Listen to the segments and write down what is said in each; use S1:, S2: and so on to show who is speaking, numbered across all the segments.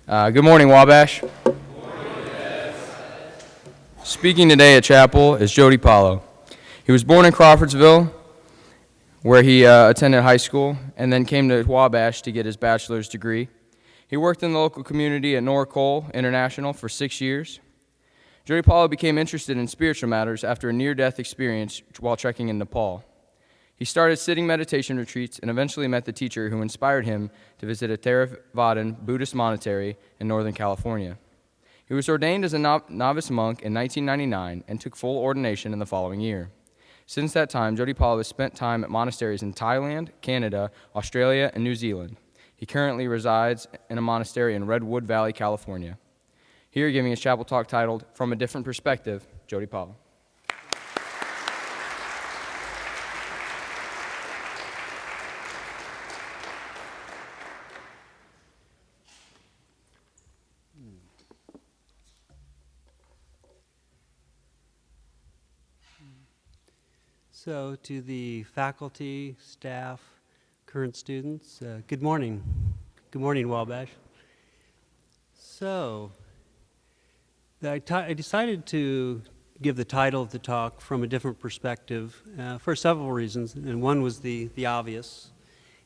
S1: Good morning, Wabash. Good morning. Speaking today at chapel is Jotipālo. He was born in Crawfordsville, where he attended high school, and then came to Wabash to get his bachelor's degree. He worked in the local community at Nor-Cote International for 6 years. Jotipālo became interested in spiritual matters after a near-death experience while trekking in Nepal. He started sitting meditation retreats and eventually met the teacher who inspired him to visit a Theravadan Buddhist monastery in Northern California. He was ordained as a novice monk in 1999 and took full ordination in the following year. Since that time, Jotipālo has spent time at monasteries in Thailand, Canada, Australia, and New Zealand. He currently resides in a monastery in Redwood Valley, California. Here, giving his chapel talk titled, From a Different Perspective, Jotipālo.
S2: So, to the faculty, staff, current students, good morning. Good morning, Wabash. So, I decided to give the title of the talk From a Different Perspective for several reasons, and one was the obvious.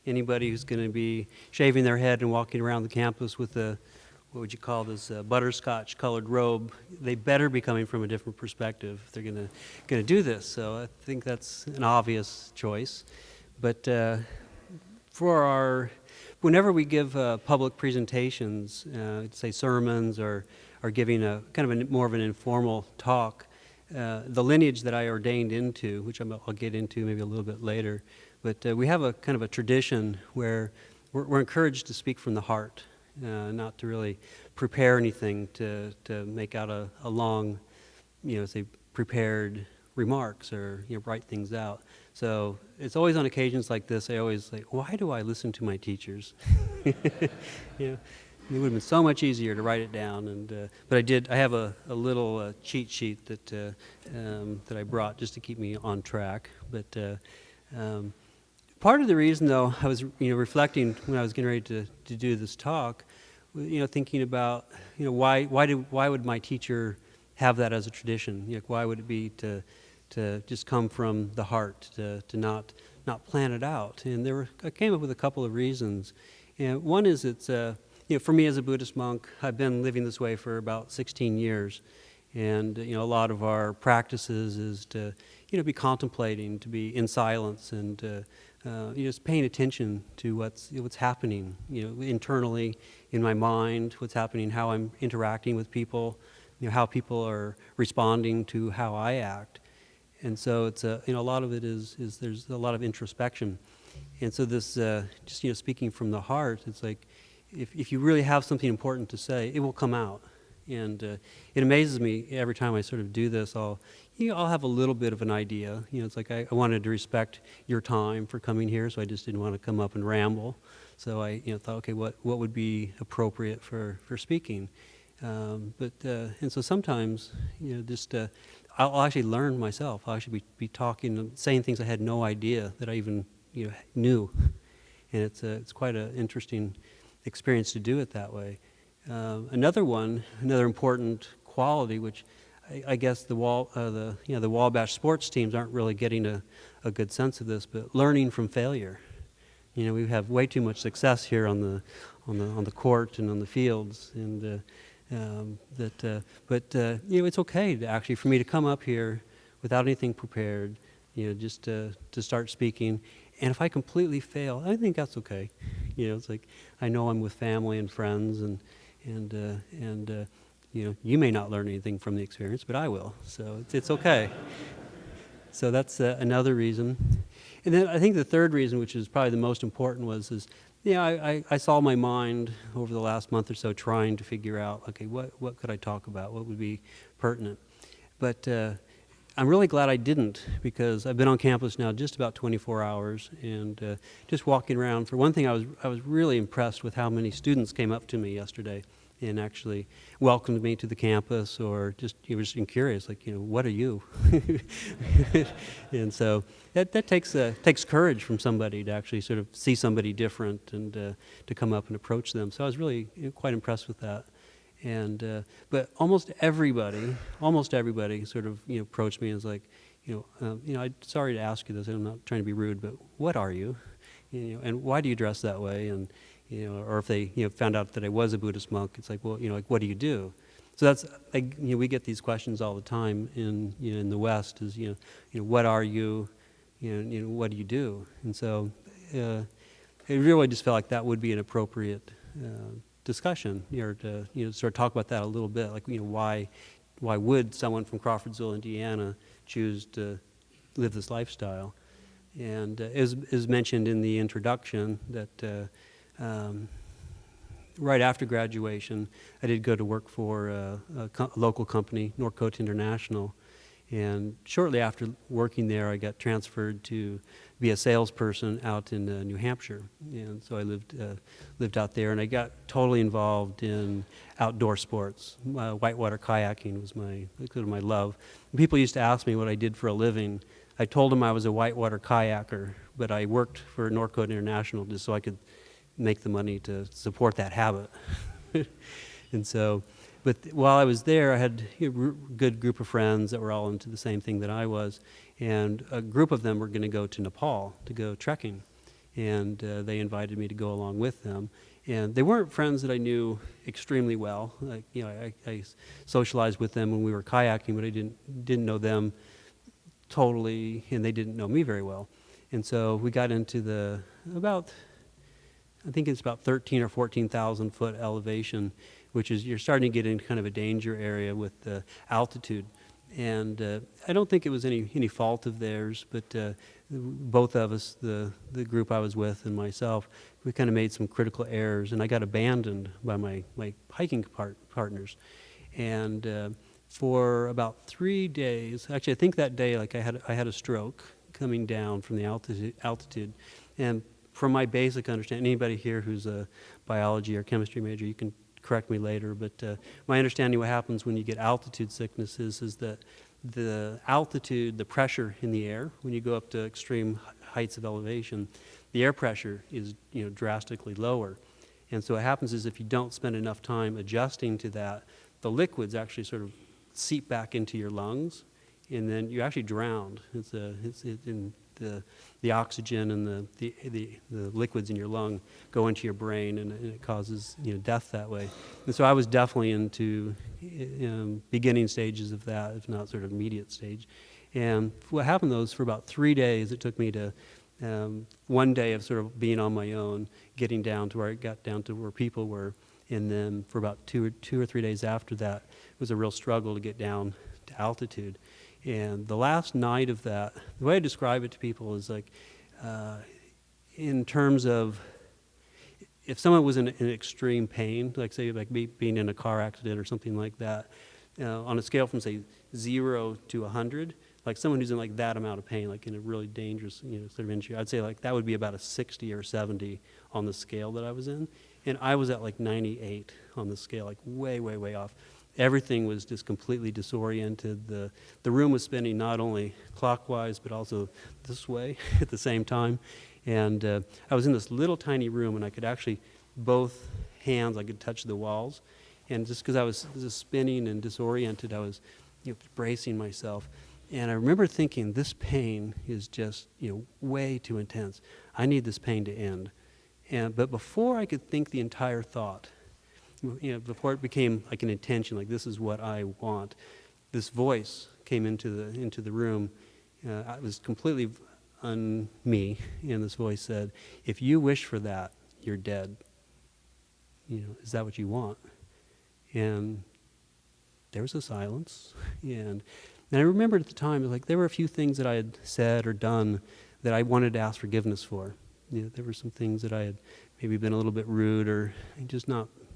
S2: Anybody who's going to be shaving their head and walking around the campus with a, what would you call this, butterscotch colored robe, they better be coming from a different perspective if they're going to do this. So I think that's an obvious choice. But whenever we give public presentations, say sermons or giving a kind of more of an informal talk, the lineage that I ordained into, which I'll get into maybe a little bit later, but we have a kind of a tradition where we're encouraged to speak from the heart. Not to really prepare anything to make out a long, say prepared remarks or write things out. So it's always on occasions like this, I always say, why do I listen to my teachers? It would have been so much easier to write it down, but I did. I have a little cheat sheet that I brought just to keep me on track. But part of the reason, though, I was reflecting when I was getting ready to do this talk, thinking about why would my teacher have that as a tradition? Why would it be to just come from the heart, to not plan it out? And I came up with a couple of reasons. And one is it's for me as a Buddhist monk, I've been living this way for about 16 years, and a lot of our practices is to be contemplating, to be in silence, and just paying attention to what's happening, internally in my mind, what's happening, how I'm interacting with people, how people are responding to how I act. And so it's a lot of it is there's a lot of introspection. And so this just speaking from the heart, it's like if you really have something important to say, it will come out. And it amazes me every time I sort of do this. I'll have a little bit of an idea. It's like I wanted to respect your time for coming here, so I just didn't want to come up and ramble. So I thought, okay, what would be appropriate for speaking? And so sometimes just I'll actually learn myself. I'll actually be talking, saying things I had no idea that I even knew, and it's quite an interesting experience to do it that way. Another important quality, which I guess the Wabash sports teams aren't really getting a good sense of this, but learning from failure. We have way too much success here on the court and on the fields, and it's okay to actually for me to come up here without anything prepared, just to start speaking. And if I completely fail, I think that's okay. It's like I know I'm with family and friends, and you may not learn anything from the experience, but I will. So it's okay. So that's another reason. And then I think the third reason, which is probably the most important, I saw my mind over the last month or so trying to figure out, okay, what could I talk about? What would be pertinent? But I'm really glad I didn't, because I've been on campus now just about 24 hours, and just walking around. For one thing, I was really impressed with how many students came up to me yesterday and actually welcomed me to the campus, or just curious, like, what are you? And so that takes courage from somebody to actually sort of see somebody different and to come up and approach them. So I was really quite impressed with that. And but almost everybody sort of approached me and was like, I'm sorry to ask you this, and I'm not trying to be rude, but what are you? And why do you dress that way? And or if they found out that I was a Buddhist monk, it's like, well, like, what do you do? So that's like, we get these questions all the time in the West, is what are you? What do you do? And so it really just felt like that would be an appropriate discussion, or to sort of talk about that a little bit, like why would someone from Crawfordsville, Indiana, choose to live this lifestyle? And as mentioned in the introduction, that right after graduation, I did go to work for a local company, Nor-Cote International, and shortly after working there, I got transferred to be a salesperson out in New Hampshire, and so I lived out there, and I got totally involved in outdoor sports. Whitewater kayaking was my love. People used to ask me what I did for a living. I told them I was a whitewater kayaker, but I worked for Nor-Cote International just so I could make the money to support that habit. And so, but while I was there, I had a good group of friends that were all into the same thing that I was, and a group of them were going to go to Nepal to go trekking, and they invited me to go along with them. And they weren't friends that I knew extremely well. Like, I socialized with them when we were kayaking, but I didn't know them totally, and they didn't know me very well. And so we got into I think it's about 13 or 14,000 foot elevation, which is, you're starting to get in kind of a danger area with the altitude. And I don't think it was any fault of theirs, but both of us, the group I was with and myself, we kind of made some critical errors, and I got abandoned by my hiking partners. And for about 3 days, actually I think that day, like, I had a stroke coming down from the altitude. And from my basic understanding, anybody here who's a biology or chemistry major, you can correct me later, but my understanding what happens when you get altitude sicknesses is that the altitude, the pressure in the air, when you go up to extreme heights of elevation, the air pressure is drastically lower. And so what happens is, if you don't spend enough time adjusting to that, the liquids actually sort of seep back into your lungs, and then you actually drown. The oxygen and the liquids in your lung go into your brain, and it causes death that way. And so I was definitely into beginning stages of that, if not sort of immediate stage. And what happened though is, for about 3 days, it took me to one day of sort of being on my own, getting down to where I got down to where people were, and then for about two or 3 days after that, it was a real struggle to get down to altitude. And the last night of that, the way I describe it to people is like, in terms of, if someone was in extreme pain, like say like being in a car accident or something like that, on a scale from say 0 to 100, like someone who's in like that amount of pain, like in a really dangerous sort of injury, I'd say like that would be about a 60 or 70 on the scale that I was in. And I was at like 98 on the scale, like way, way, way off. Everything was just completely disoriented. The room was spinning not only clockwise, but also this way at the same time. And I was in this little tiny room, and I could actually, both hands, I could touch the walls. And just because I was just spinning and disoriented, I was bracing myself. And I remember thinking, this pain is just way too intense. I need this pain to end. But before I could think the entire thought, before it became like an intention, like this is what I want, this voice came into the room. It was completely me, and this voice said, "If you wish for that, you're dead. Is that what you want?" And there was a silence, and I remembered at the time, like there were a few things that I had said or done that I wanted to ask forgiveness for. There were some things that I had maybe been a little bit rude, or just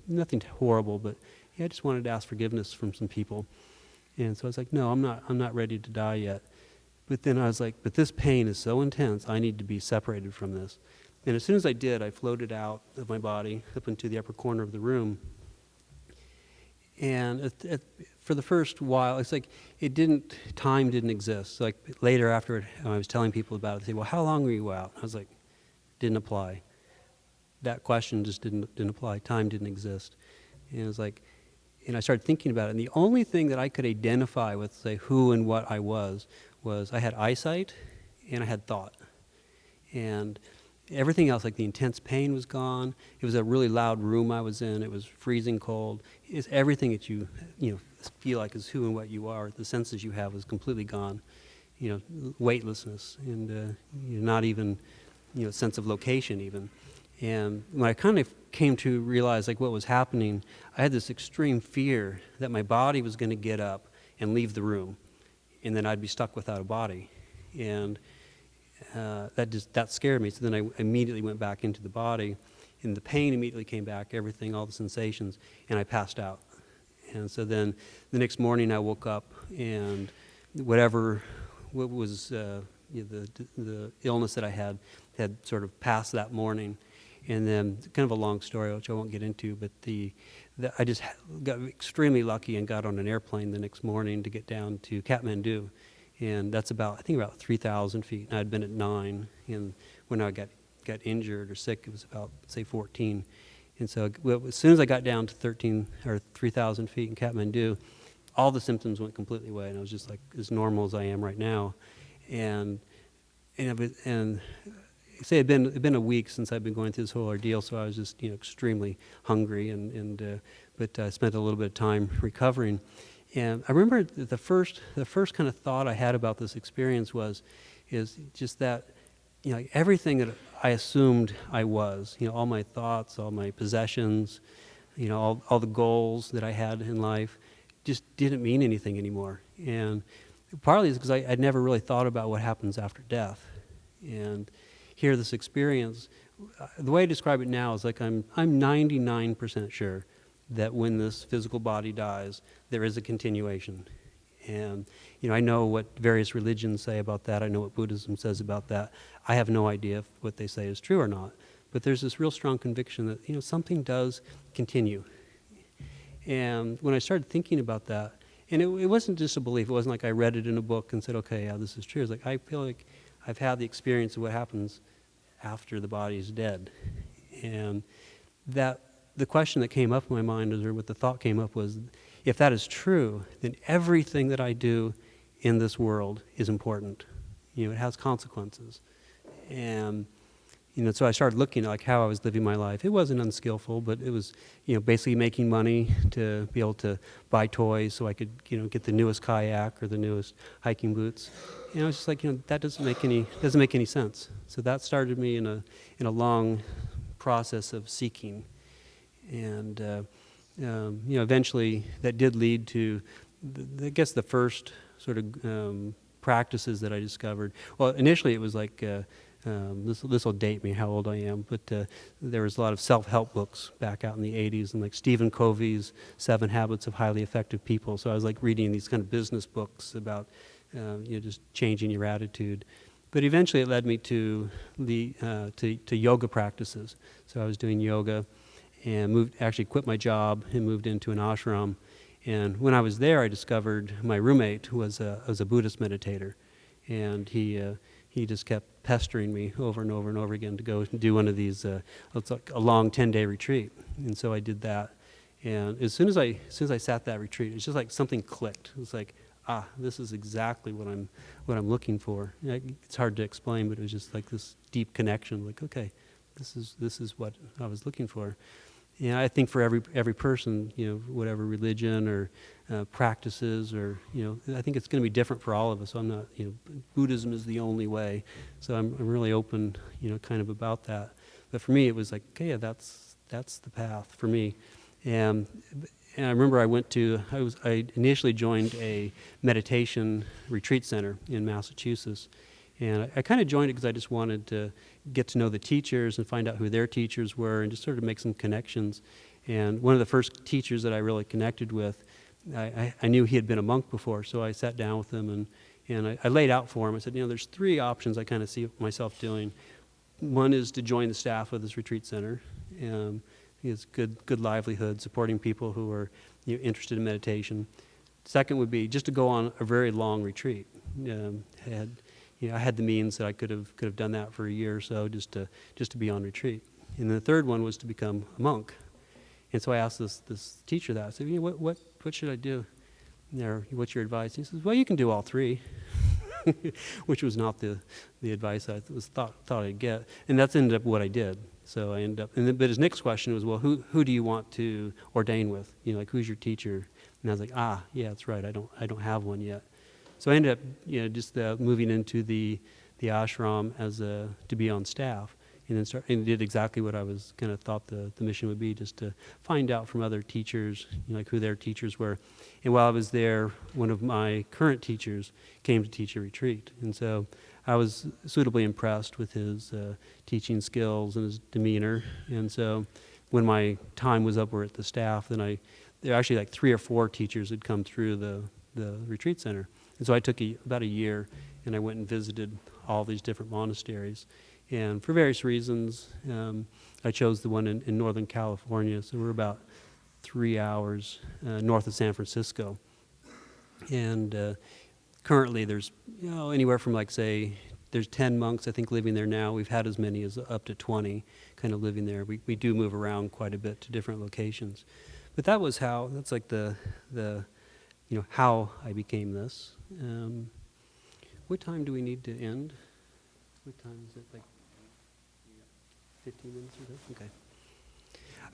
S2: nothing horrible, but I just wanted to ask forgiveness from some people. And so I was like, no, I'm not ready to die yet. But then I was like, but this pain is so intense, I need to be separated from this. And as soon as I did, I floated out of my body up into the upper corner of the room. And for the first while, it's like time didn't exist. So like later after I was telling people about it, they say, well, how long were you out? I was like, didn't apply. That question just didn't apply. Time didn't exist. And it was like, and I started thinking about it. And the only thing that I could identify with, say, who and what I was I had eyesight and I had thought. And everything else, like the intense pain was gone. It was a really loud room I was in. It was freezing cold. It's everything that you feel like is who and what you are. The senses you have was completely gone. Weightlessness and not even sense of location even. And when I kind of came to realize like what was happening, I had this extreme fear that my body was going to get up and leave the room, and then I'd be stuck without a body. And that scared me. So then I immediately went back into the body, and the pain immediately came back, everything, all the sensations, and I passed out. And so then the next morning I woke up, and what was the illness that I had sort of passed that morning. And then kind of a long story, which I won't get into, but I just got extremely lucky and got on an airplane the next morning to get down to Kathmandu. And that's I think about 3,000 feet. And I'd been at 9, and when I got injured or sick, it was about, say, 14. And so as soon as I got down to 3,000 feet in Kathmandu, all the symptoms went completely away, and I was just like as normal as I am right now. And say it'd been a week since I'd been going through this whole ordeal, so I was just extremely hungry, but I spent a little bit of time recovering. And I remember the first kind of thought I had about this experience is just that everything that I assumed I was, all my thoughts, all my possessions, all the goals that I had in life just didn't mean anything anymore. And partly it's because I'd never really thought about what happens after death. And here, this experience, the way I describe it now is like I'm 99% sure that when this physical body dies, there is a continuation. And I know what various religions say about that. I know what Buddhism says about that. I have no idea if what they say is true or not. But there's this real strong conviction that something does continue. And when I started thinking about that, and it wasn't just a belief. It wasn't like I read it in a book and said, okay, yeah, this is true. It's like I feel like I've had the experience of what happens after the body is dead. And that the question that came up in my mind, or what the thought came up was, if that is true, then everything that I do in this world is important. It has consequences. And so I started looking at like how I was living my life. It wasn't unskillful, but it was basically making money to be able to buy toys so I could get the newest kayak or the newest hiking boots. And I was just like, that doesn't make any sense. So that started me in a long process of seeking. And eventually that did lead to I guess the first sort of practices that I discovered. Well, initially it was like this will date me how old I am, but there was a lot of self-help books back out in the 80s, and like Stephen Covey's 7 Habits of Highly Effective People. So I was like reading these kind of business books about just changing your attitude. But eventually it led me to yoga practices. So I was doing yoga and actually quit my job and moved into an ashram. And when I was there, I discovered my roommate was a Buddhist meditator, and he just kept pestering me over and over and over again to go do one of these. It's like a long 10-day retreat, and so I did that. And as soon as I sat that retreat, it's just like something clicked. It was like, this is exactly what I'm looking for. It's hard to explain, but it was just like this deep connection. Like, okay, this is what I was looking for. And I think for every person, whatever religion or practices, or I think it's going to be different for all of us. So I'm not, Buddhism is the only way. So I'm really open, kind of about that. But for me, it was like, okay, yeah, that's the path for me. And I remember I initially joined a meditation retreat center in Massachusetts. And I kind of joined it because I just wanted to get to know the teachers and find out who their teachers were and just sort of make some connections. And one of the first teachers that I really connected with, I knew he had been a monk before, so I sat down with him and I laid out for him. I said, there's 3 options I kind of see myself doing. One is to join the staff of this retreat center. He has good livelihood, supporting people who are interested in meditation. Second would be just to go on a very long retreat. I had the means that I could have done that for a year or so, just to be on retreat. And the third one was to become a monk. And so I asked this teacher that. I said, what should I do? What's your advice? He says, well, you can do all 3, which was not the advice I thought I'd get. And that's ended up what I did. So I ended up, but his next question was, well, who do you want to ordain with? Like, who's your teacher? And I was like, yeah, that's right. I don't have one yet. So I ended up, just moving into the ashram to be on staff, and then did exactly what I was kind of thought the mission would be, just to find out from other teachers, like who their teachers were. And while I was there, one of my current teachers came to teach a retreat, and so I was suitably impressed with his teaching skills and his demeanor. And so when my time was up at the staff, then there were actually like 3 or 4 teachers had come through the retreat center. And so I took about a year, and I went and visited all these different monasteries. And for various reasons, I chose the one in Northern California. So we're about 3 hours north of San Francisco. And currently there's anywhere from there's 10 monks I think living there now. We've had as many as up to 20 kind of living there. We do move around quite a bit to different locations. But that's like the how I became this. What time do we need to end? What time is it? 15 minutes or so? Okay.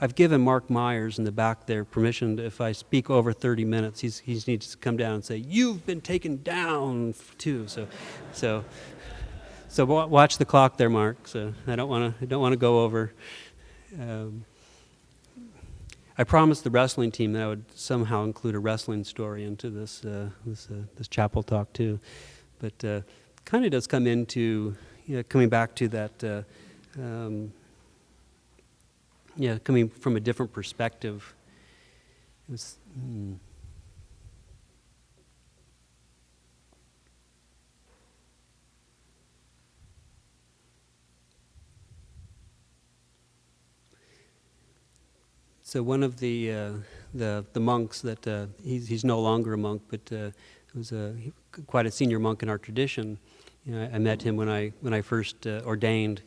S2: I've given Mark Myers in the back there permission to, if I speak over 30 minutes, he needs to come down and say, "You've been taken down too." So watch the clock there, Mark. So I don't want to go over. I promised the wrestling team that I would somehow include a wrestling story into this chapel talk too, but kind of does come into coming back to that. Coming from a different perspective. So one of the monks that he's no longer a monk, but was quite a senior monk in our tradition. I met him when I first ordained,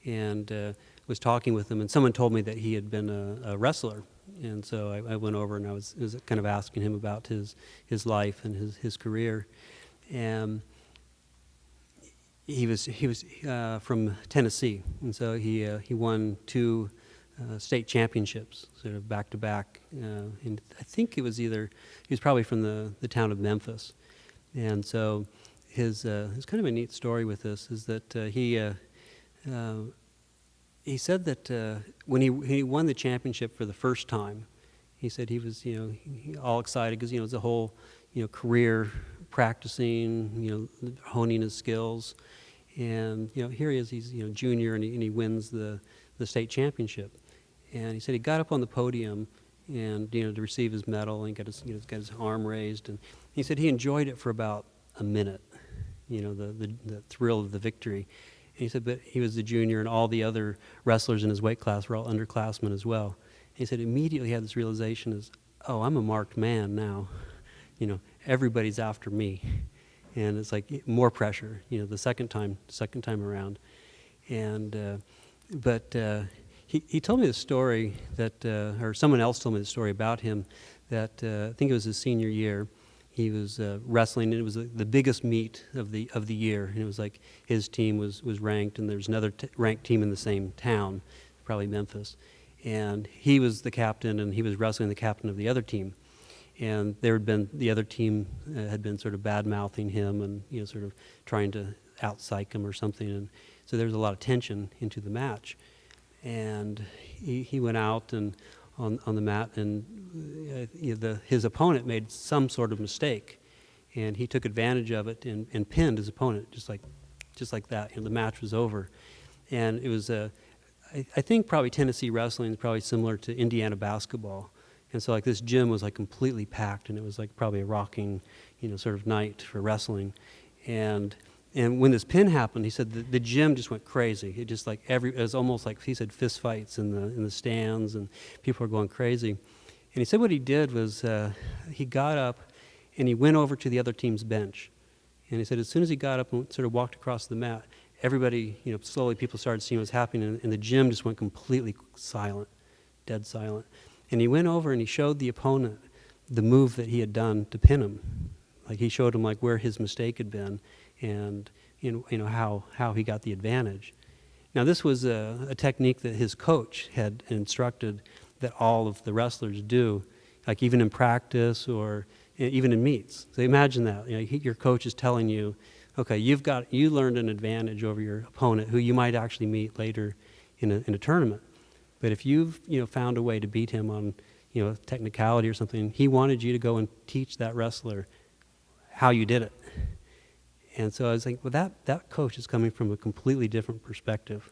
S2: and was talking with him, and someone told me that he had been a wrestler, and so I went over and I was kind of asking him about his life and his career, and he was from Tennessee, and so he won 2 state championships, sort of back to back, and I think he was probably from the town of Memphis, and so his kind of a neat story with this is that he said that when he won the championship for the first time, he said he was all excited because it was a whole career practicing, honing his skills, and here he is, he's junior, and he wins the state championship, and he said he got up on the podium and to receive his medal and got his arm raised, and he said he enjoyed it for about a minute, the thrill of the victory. He said, but he was the junior, and all the other wrestlers in his weight class were all underclassmen as well. He said immediately he had this realization is, oh, I'm a marked man now. Everybody's after me. And it's like more pressure, the second time around. And, but he told me the story that, or someone else told me the story about him, that I think it was his senior year. He was wrestling, and it was the biggest meet of the year. And it was like his team was ranked, and there's another ranked team in the same town, probably Memphis. And he was the captain, and he was wrestling the captain of the other team. And the other team had been sort of bad-mouthing him and sort of trying to out-psych him or something. And so there was a lot of tension into the match. And he went out and on the mat, and his opponent made some sort of mistake, and he took advantage of it and pinned his opponent just like that. The match was over, and it was I think probably Tennessee wrestling is probably similar to Indiana basketball, And so like this gym was like completely packed, and it was like probably a rocking, sort of night for wrestling. And when this pin happened, he said the gym just went crazy. It just like it was almost like, he said, fist fights in the stands, and people were going crazy. And he said what he did was he got up and he went over to the other team's bench. And he said as soon as he got up and sort of walked across the mat, everybody, slowly people started seeing what was happening, and the gym just went completely silent, dead silent. And he went over and he showed the opponent the move that he had done to pin him. Like he showed him like where his mistake had been, and how he got the advantage. Now this was a technique that his coach had instructed that all of the wrestlers do, like even in practice or even in meets. So imagine that, your coach is telling you, okay, you learned an advantage over your opponent who you might actually meet later in a tournament. But if you've found a way to beat him on technicality or something, he wanted you to go and teach that wrestler how you did it. And so I was like, well, that coach is coming from a completely different perspective.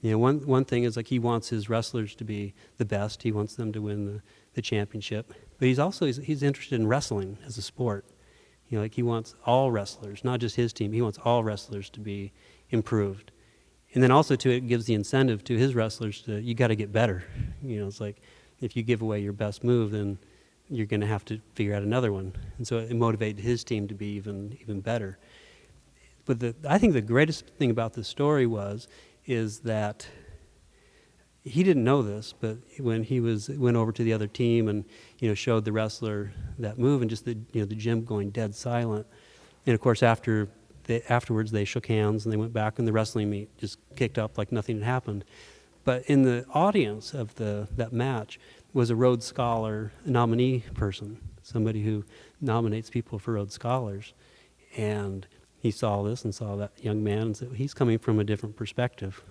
S2: One thing is like he wants his wrestlers to be the best. He wants them to win the championship. But he's interested in wrestling as a sport. Like he wants all wrestlers, not just his team. He wants all wrestlers to be improved. And then also too, it gives the incentive to his wrestlers to, you got to get better. It's like if you give away your best move, then you're going to have to figure out another one. And so it motivated his team to be even better. But I think the greatest thing about this story is that he didn't know this, but when he went over to the other team and showed the wrestler that move, and just the gym going dead silent, and of course afterwards they shook hands and they went back, and the wrestling meet just kicked up like nothing had happened. But in the audience of that match was a Rhodes Scholar nominee person, somebody who nominates people for Rhodes Scholars, and he saw this and saw that young man and said, he's coming from a different perspective.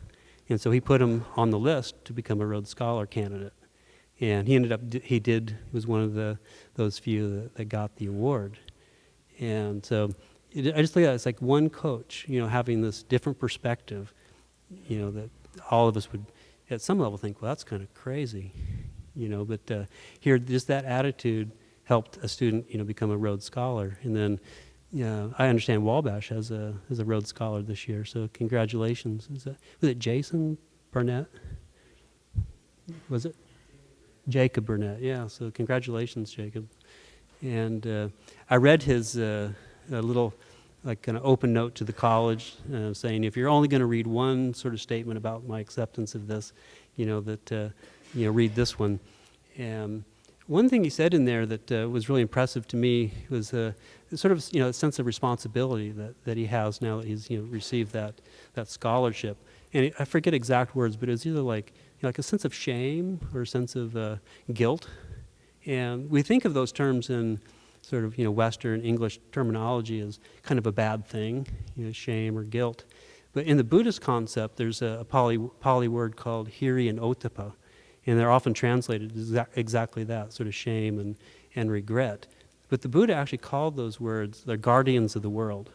S2: And so he put him on the list to become a Rhodes Scholar candidate. And he was one of those few that got the award. And so I just look at it, it's like one coach, having this different perspective, that all of us would at some level think, well, that's kind of crazy, but here, just that attitude helped a student, become a Rhodes Scholar. And then, I understand Wabash has a Rhodes Scholar this year, so congratulations. Was it Jason Burnett? Was it? Jacob Burnett, yeah, so congratulations, Jacob. And I read his little, like, kind of open note to the college saying, if you're only going to read one sort of statement about my acceptance of this, read this one. And one thing he said in there that was really impressive to me was sort of a sense of responsibility that he has now that he's received that scholarship. And I forget exact words, but it was either like a sense of shame or a sense of guilt. And we think of those terms in sort of Western English terminology as kind of a bad thing, shame or guilt. But in the Buddhist concept, there's a Pali word called hiri and ottappa. And they're often translated as exactly that, sort of shame and regret. But the Buddha actually called those words, they're guardians of the world.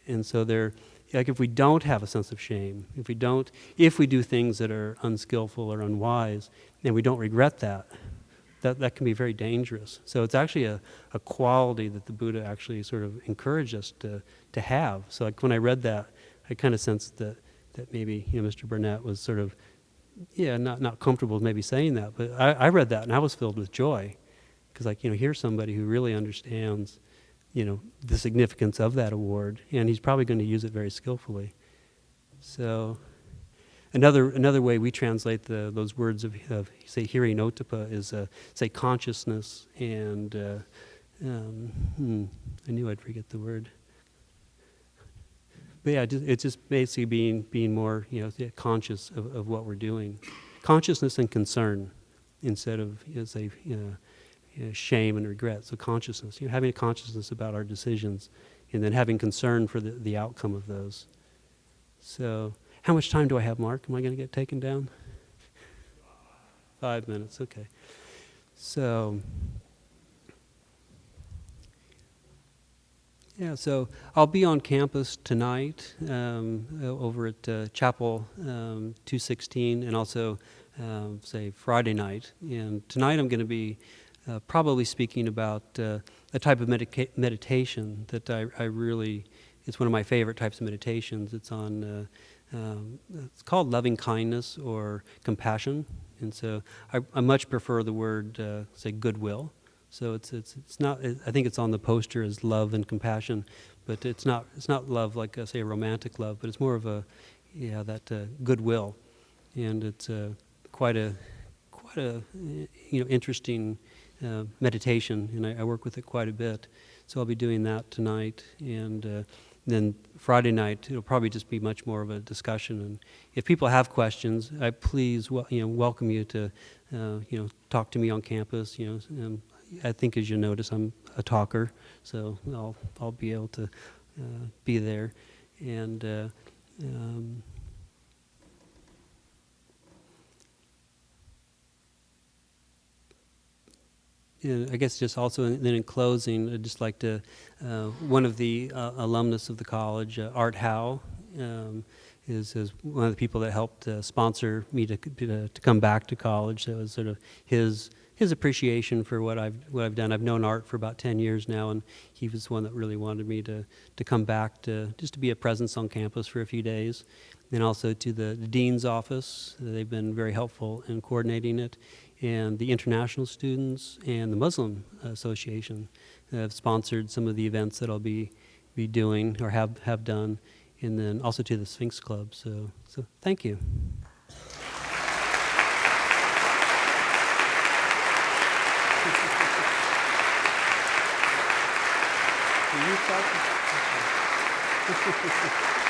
S2: And so they're, like if we don't have a sense of shame, if we do things that are unskillful or unwise, and we don't regret that can be very dangerous. So it's actually a quality that the Buddha actually sort of encouraged us to have. So like when I read that, I kind of sensed that maybe Mr. Burnett was sort of not comfortable with maybe saying that, but I read that and I was filled with joy, because here's somebody who really understands the significance of that award, and he's probably going to use it very skillfully. So another way we translate those words of say hiri and ottappa is say consciousness and I knew I'd forget the word. But yeah, it's just basically being more conscious of what we're doing, consciousness and concern instead of say shame and regret. So consciousness, having a consciousness about our decisions, and then having concern for the outcome of those. So how much time do I have, Mark? Am I going to get taken down? 5 minutes, okay. So. Yeah, so I'll be on campus tonight over at Chapel 216, and also say, Friday night. And tonight I'm going to be probably speaking about a type of meditation that I really, it's one of my favorite types of meditations. It's on, it's called loving kindness or compassion. And so I much prefer the word, say, goodwill. So it's not, I think it's on the poster as love and compassion, but it's not love like, say, a romantic love, but it's more of a, yeah, that goodwill. And it's quite a interesting meditation, and I work with it quite a bit. So I'll be doing that tonight, and then Friday night it'll probably just be much more of a discussion. And if people have questions, I please welcome you to talk to me on campus. I think, as you notice, I'm a talker, so I'll be able to be there, and. I guess just also then in closing, I'd just like to, one of the alumnus of the college, Art Howe, is one of the people that helped sponsor me to come back to college. So it was sort of his appreciation for what I've done. I've known Art for about 10 years now, and he was the one that really wanted me to come back just to be a presence on campus for a few days. And also to the dean's office. They've been very helpful in coordinating it. And the international students and the Muslim Association have sponsored some of the events that I'll be doing or have done, and then also to the Sphinx Club. So thank you. Will you start?